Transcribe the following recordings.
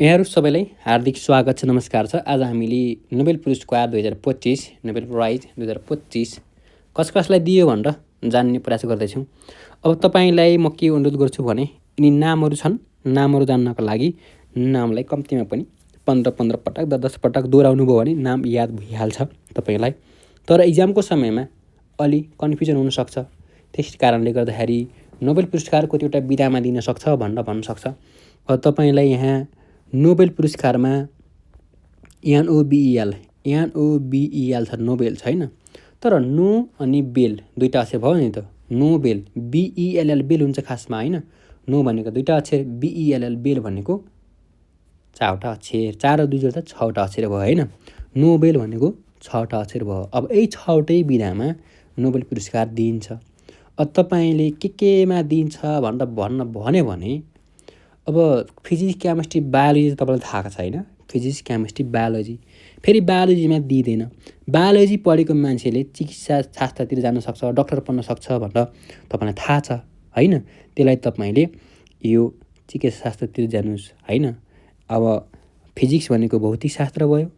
यहाँहरू सबैलाई हार्दिक स्वागत छ, नमस्कार छ। आज हामीले नोबेल पुरस्कार 2025 नोबेल प्राइज 2025 कसलाई दियो भनेर जान्ने प्रयास गर्दैछौँ। अब तपाईँलाई म के अनुरोध गर्छु भने यिनी नामहरू छन्। नामहरू जान्नको लागि नामलाई कम्तीमा पनि 15 पटक 10 पटक दोहोऱ्याउनु भयो भने नाम याद भइहाल्छ तपाईँलाई। तर इक्जामको समयमा अलि कन्फ्युजन हुनसक्छ। त्यस कारणले गर्दाखेरि नोबेल पुरस्कार कतिवटा विधामा दिन सक्छ भनेर भन्न सक्छ। तपाईँलाई यहाँ नोबेल पुरस्कारमा NOBEL छ, नोबेल छैन। तर नो अनि बेल दुईवटा अक्षर भयो नि त। नोबेल BELL बेल हुन्छ खासमा होइन। नो भनेको दुईवटा अक्षर, BELL बेल भनेको चारवटा अक्षर। 4 र 2 जोड्दा 6वटा अक्षर भयो होइन। नोबेल भनेको 6वटा अक्षर भयो। अब यही 6वटै विधामा नोबेल पुरस्कार दिइन्छ। अब तपाईँले केमा दिन्छ भनेर भन्यो भने अब फिजिक्स केमिस्ट्री बायोलोजी तपाईँलाई थाहा छैन। फिजिक्स केमिस्ट्री बायोलोजी फेरि बायोलोजीमा दिँदैन। बायोलोजी पढेको मान्छेले चिकित्सा शास्त्रतिर जान सक्छ, डक्टर बन्न सक्छ भनेर तपाईँलाई थाहा छ होइन। त्यसलाई तपाईँले यो चिकित्सा शास्त्रतिर जानुहोस् होइन। अब फिजिक्स भनेको भौतिक शास्त्र भयो,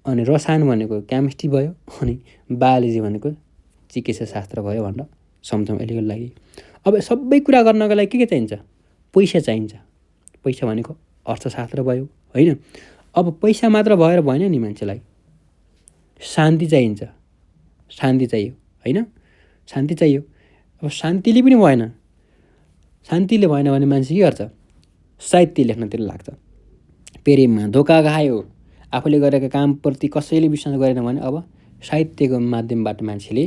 अनि रसायन भनेको केमिस्ट्री भयो, अनि बायोलोजी भनेको चिकित्सा शास्त्र भयो भनेर सम्झौँ अहिलेको लागि। अब सबै कुरा गर्नको लागि के चाहिन्छ? पैसा चाहिन्छ। पैसा भनेको अर्थशास्त्र भयो होइन। अब पैसा मात्र भएर भएन नि, मान्छेलाई शान्ति चाहिन्छ। शान्ति चाहियो होइन, शान्ति चाहियो। अब शान्तिले पनि भएन। शान्तिले भएन भने मान्छे के गर्छ? साहित्य लेख्नतिर लाग्छ। प्रेममा धोका खायो, आफूले गरेको कामप्रति कसैले विश्वास गरेन भने अब साहित्यको माध्यमबाट मान्छेले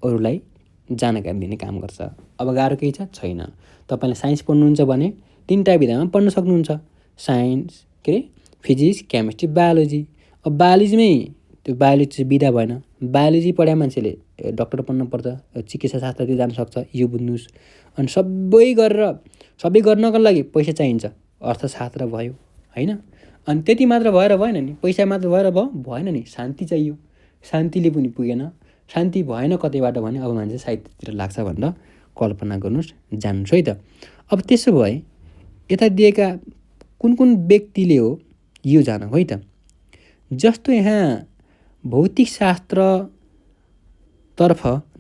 अरूलाई जानकारी दिने काम गर्छ। अब गाह्रो केही छैन। तपाईँले साइन्स पढ्नुहुन्छ भने 3टा विधामा पढ्न सक्नुहुन्छ। Science physics chemistry biology. अब बायोलोजीमै त्यो बायोलोजी चाहिँ विधा भएन। बायोलोजी पढाए मान्छेले डक्टर बन्नुपर्छ, चिकित्सा शास्त्रतिर जान सक्छ, यो बुझ्नुहोस्। अनि सबै गर्नको लागि पैसा चाहिन्छ। अर्थशास्त्र भयो होइन। अनि त्यति मात्र भएर भएन नि, पैसा मात्र भएर भएन नि, शान्ति चाहियो। शान्तिले पनि पुगेन। शान्ति भएन कतैबाट भने अब मान्छे साहित्यतिर लाग्छ भनेर कल्पना गर्नुहोस्, जान्नुहोस् है त। अब त्यसो भए यता दिएका कुन व्यक्तिले हो यो जान है त। जस्तो यहाँ भौतिक शास्त्रतर्फ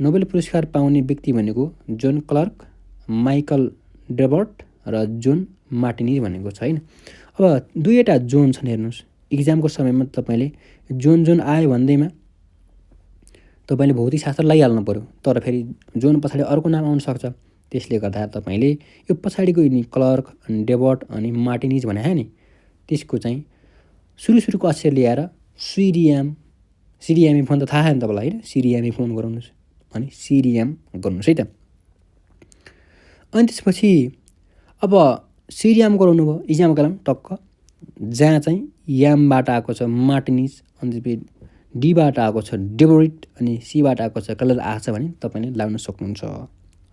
नोबेल पुरस्कार पाउने व्यक्ति भनेको जोन क्लर्क, माइकल डेबर्ट र जोन मार्टिनी भनेको छ होइन। अब दुईवटा जोन छन्, हेर्नुहोस्। इक्जामको समयमा तपाईँले जोन आयो भन्दैमा तपाईँले भौतिक शास्त्र लगाइहाल्नु पऱ्यो। तर फेरि जोन पछाडि अर्को नाम आउन सक्छ। त्यसले गर्दा तपाईँले यो पछाडिको यिनी क्लर्क अनि डेबर्ट अनि मार्टिनिज भने नि, त्यसको चाहिँ सुरुको अक्षर ल्याएर सिरियामी फोन त थाहा छैन तपाईँलाई होइन। सिरियामी फोन गराउनुहोस् अनि सिरियाम गर्नुहोस् है त। अनि त्यसपछि अब सिरियाम गराउनु भयो, इक्जाम कलम टक्क जहाँ चाहिँ यामबाट आएको छ मार्टिनिज, अनि त्यसपछि डीबाट आएको छ डेबोरिट, अनि सीबाट आएको छ कलर आएको छ भने तपाईँले लाउन सक्नुहुन्छ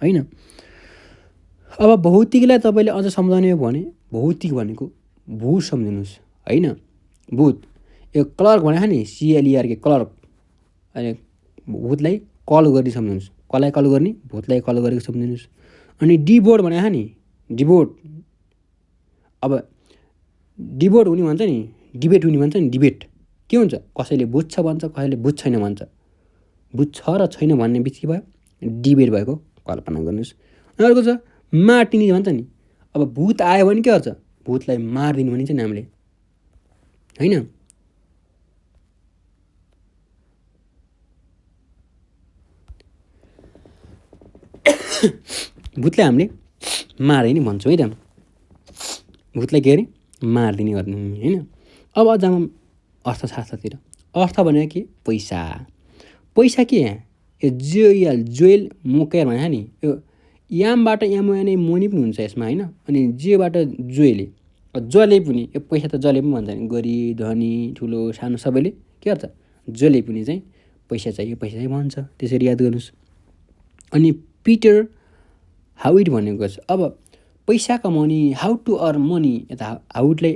होइन। अब भौतिकलाई तपाईँले अझ सम्झाउने हो भने भौतिक भनेको भूत सम्झिनुहोस् होइन। भूत यो क्लर्क भने नि CLERK क्लर्क, अनि भूतलाई कल गर्ने सम्झिनुहोस्। कसलाई कल गर्ने? भूतलाई कल गरेको सम्झिनुहोस्। अनि डिबोर्ड भने नि, डिबोर्ड अब डिबोर्ड हुने भन्छ नि, डिबेट हुने भन्छ नि। डिबेट के हुन्छ? कसैले बुझ्छ भन्छ, कसैले बुझ्छ छैन भन्छ। बुझ्छ र छैन भन्ने बिच के भयो? डिबेट भएको कल्पना गर्नुहोस्। अर्को छ मार्टिनी भन्छ नि। अब भूत आयो भने के गर्छ? भूतलाई मारिदिनु भनिन्छ नि हामीले होइन। भूतलाई हामीले मार्दिने भन्छौँ है त। भूतलाई के अरे? मारिदिने गर्ने होइन। अब अझ अर्थशास्त्रतिर। अर्थ भनेको के? पैसा। पैसा के यहाँ? यो जोएल मोकेर भने नि, यो यामबाट एमओएनए मोनी पनि हुन्छ यसमा होइन। अनि जेबाट जले पनि, यो पैसा त जले पनि भन्छ नि। गरिब धनी ठुलो सानो सबैले के गर्छ? जले पनि चाहिँ पैसा चाहियो भन्छ। त्यसरी याद गर्नुहोस्। अनि पिटर हाउइट भनेको छ अब पैसा कमाउने, हाउ टु अर्न मनी। यता हाउटलाई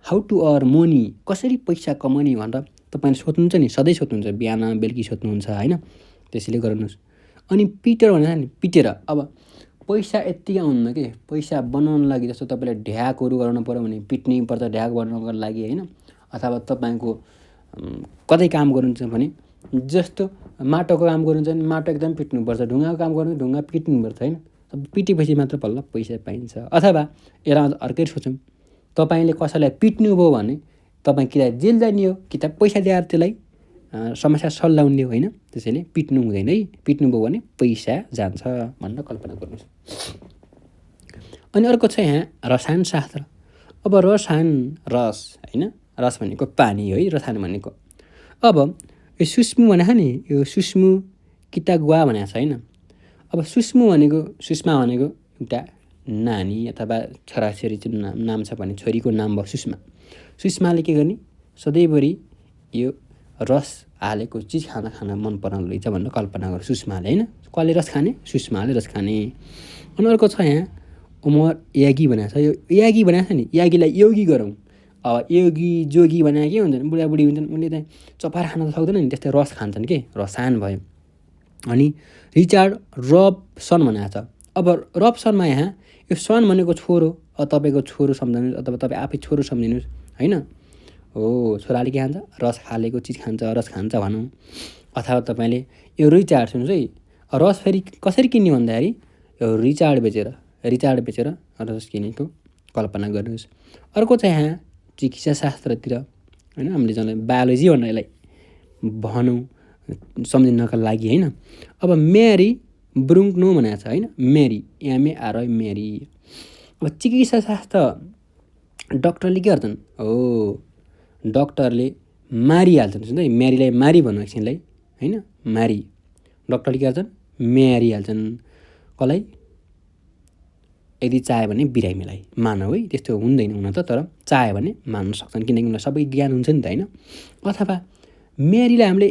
हाउ टु अर्न मनी, कसरी पैसा कमाउने भनेर तपाईँले सोध्नुहुन्छ नि, सधैँ सोध्नुहुन्छ, बिहान बेलुकी सोध्नुहुन्छ होइन। त्यसैले गर्नुहोस्। अनि पिटर भनेर नि, पिटेर अब पैसा यत्तिकै आउन्न के, पैसा बनाउन लागि जस्तो तपाईँले ढ्याकहरू गराउनु पऱ्यो भने पिट्नै पर्छ ढ्याक बनाउनको लागि होइन, अथवा तपाईँको कतै काम गर्नुहुन्छ भने जस्तो माटोको काम गर्नुहुन्छ भने माटो एकदम पिट्नुपर्छ, ढुङ्गाको काम गर्नु ढुङ्गा पिट्नुपर्छ होइन, पिटेपछि मात्र बल्ल पैसा पाइन्छ। अथवा यसलाई अर्कै सोचौँ, तपाईँले कसैलाई पिट्नुभयो भने तपाईँ कि त जेल जाने हो कि त पैसा दिएर त्यसलाई समस्या सल्लाउने होइन, त्यसैले पिट्नु हुँदैन है, पिट्नुभयो भने पैसा जान्छ भनेर कल्पना गर्नुहोस्। अनि अर्को छ यहाँ रसायनशास्त्र। अब रसायन रस होइन, रस भनेको पानी है, रसायन भनेको अब यो सुस्मु भनेको नि, यो सुस्मु कितागुवा भनेको छ होइन। अब सुस्मु भनेको सुषमा भनेको एउटा नानी अथवा छोराछोरी जुन नाम छ भने छोरीको नाम भयो सुषमा। सुषमाले के गर्ने सधैँभरि यो रस हालेको चिज खान मन पराउनु रहेछ भनेर कल्पना गर्छ सुषमाले होइन। कसले रस खाने? सुषमाले रस खाने। अनि अर्को छ यहाँ उमर यागी भनेको छ। यो यागी भनेको छ नि, यागीलाई योगी गरौँ। अब योगी जोगी भनेको के हुन्छन्, बुढाबुढी हुन्छन्, उनले त चपार खान त सक्दैन नि, त्यस्तै रस खान्छन् के, रसायन भयो। अनि रिचार्ड रबसन भनेको छ। अब रबसनमा यहाँ यो सन भनेको छोरो, तपाईँको छोरो सम्झिनुहोस् अथवा तपाईँ आफै छोरो सम्झिनुहोस् होइन। हो, छोराले के खान्छ? रस हालेको चिज खान्छ, रस खान्छ भनौँ। अथवा तपाईँले यो रिचार्ड सुन्नुहोस् है, रस फेरि कसरी किन्ने भन्दाखेरि यो रिचार्ड बेचेर रस किनेको कल्पना गर्नुहोस्। अर्को चाहिँ यहाँ चिकित्सा शास्त्रतिर होइन, हामीले जसलाई बायोलोजी भनेर यसलाई भनौँ सम्झिनको लागि होइन। अब मेरी ब्रुङ्नो भनेको छ होइन, मेरी MARY मेरी। अब चिकित्सा शास्त्र डक्टरले के गर्छन्? हो, डक्टरले मारिहाल्छन्। सुन्दै, मेरीलाई मारी भन्नु एकछिनलाई होइन, मारी। डक्टरले के गर्छन्? मारिहाल्छन्। कसलाई? यदि चाह्यो भने बिरामीलाई मानव है, त्यस्तो हुँदैन हुन त, तर चाह्यो भने मान्न सक्छन् किनकि उनीहरूलाई सबै ज्ञान हुन्छ नि त होइन। अथवा मेरीलाई हामीले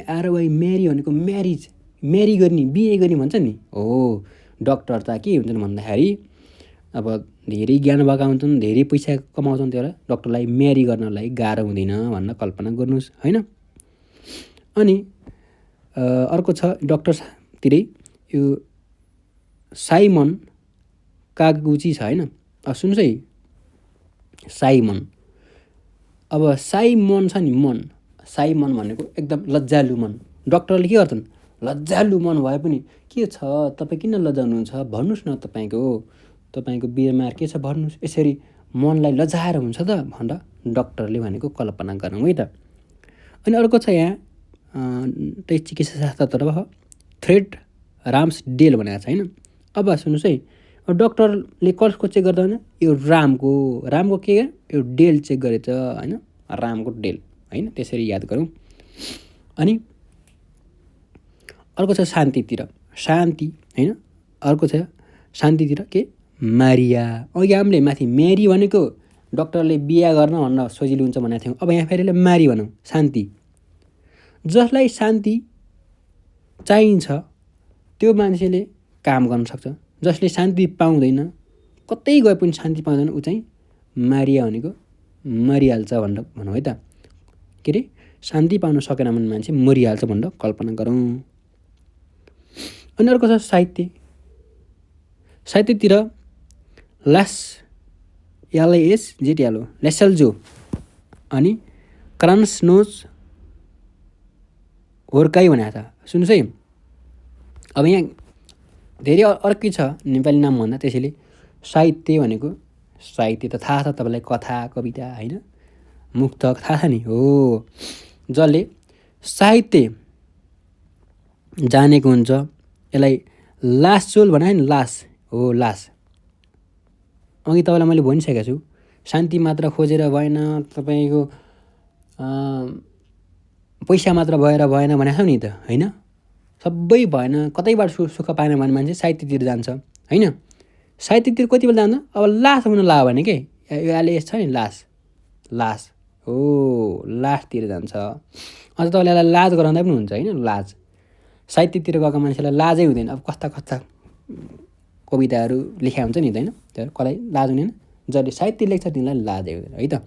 MARY मेरी भनेको म्यारिज, म्यारी गर्ने, बिहे गर्ने भन्छ नि। हो, डक्टर त के हुन्छन् भन्दाखेरि अब धेरै ज्ञान भएका हुन्छन्, धेरै पैसा कमाउँछन्, त्यो डक्टरलाई म्यारी गर्नलाई गाह्रो हुँदैन भनेर कल्पना गर्नुहोस् होइन। अनि अर्को छ डक्टरतिरै यो साइमन कागुची छ होइन। अब सुन्नुहोस् है, साइमन। अब साइमन छ नि, मन, साइमन भनेको एकदम लज्जालु मन। डक्टरले के गर्छन्? लज्जालु मन भए पनि के छ, तपाईँ किन लजाउनुहुन्छ भन्नुहोस् न, तपाईँको बिमार के छ भन्नुहोस्, यसरी मनलाई लजाएर हुन्छ त भनेर डक्टरले भनेको कल्पना गरौँ है त। अनि अर्को छ यहाँ त्यही चिकित्सा शास्त्रतर्फ फ्रेड राम्सडेल भनेको छ होइन। अब सुन्नुहोस् है, डक्टरले कसको चेक गर्दा होइन, यो रामको के यो डेल चेक गरेछ होइन, रामको डेल होइन, त्यसरी याद गरौँ। अनि अर्को छ शान्तितिर, शान्ति होइन। अर्को छ शान्तितिर के, मारिया। अघि हामीले माथि मेरी भनेको डक्टरले बिहा गर्न भन्न सजिलो हुन्छ भनेको थियौँ। अब यहाँ फेरि मारी भनौँ, शान्ति। जसलाई शान्ति चाहिन्छ त्यो मान्छेले काम गर्न सक्छ, जसले शान्ति पाउँदैन, कतै गए पनि शान्ति पाउँदैन, ऊ चाहिँ मारिया भनेको मरिहाल्छ भनेर भनौँ है त। के अरे, शान्ति पाउन सकेन भने मान्छे मरिहाल्छ भनेर कल्पना गरौँ। अनि अर्को छ साहित्य। साहित्यतिर लेसल्जो अनि क्रान्सनोज होर्काई भनेको छ। सुन्नुहोस् है, अब यहाँ धेरै अर्कै छ नेपाली नाम भन्दा, त्यसैले साहित्य भनेको, साहित्य त थाहा छ तपाईँलाई, कथा कविता होइन, मुक्तक थाहा छ नि। हो, जसले साहित्य जानेको हुन्छ यसलाई लासचोल भने नि, लास हो, लास। अघि तपाईँलाई मैले भनिसकेको छु, शान्ति मात्र खोजेर भएन, तपाईँको पैसा मात्र भएन भनेको छ नि त होइन। सबै भएन, कतैबाट सुख पाएन भने मान्छे साहित्यतिर जान्छ होइन। साहित्यतिर कति बेला जान्छ? अब लास हुन लाग्यो भने के, यो LAS छ नि, लास हो, लासतिर जान्छ। अन्त तपाईँले यसलाई लाज गराउँदा पनि हुन्छ होइन, लाज। साहित्यतिर गएको मान्छेलाई लाजै हुँदैन। अब कस्ता कविताहरू लेखा हुन्छ नि त होइन, त्यो कसलाई लाज हुँदैन, जसले साहित्य लेख्छ तिनीलाई लाजै हुँदैन है त।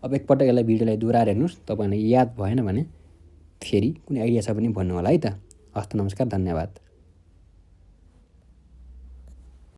अब एकपल्ट यसलाई भिडियोलाई दोहोऱ्याएर हेर्नुहोस्, तपाईँलाई याद भएन भने फेरि कुनै आइडिया छ भने भन्नु होला है त। हस्त, नमस्कार, धन्यवाद।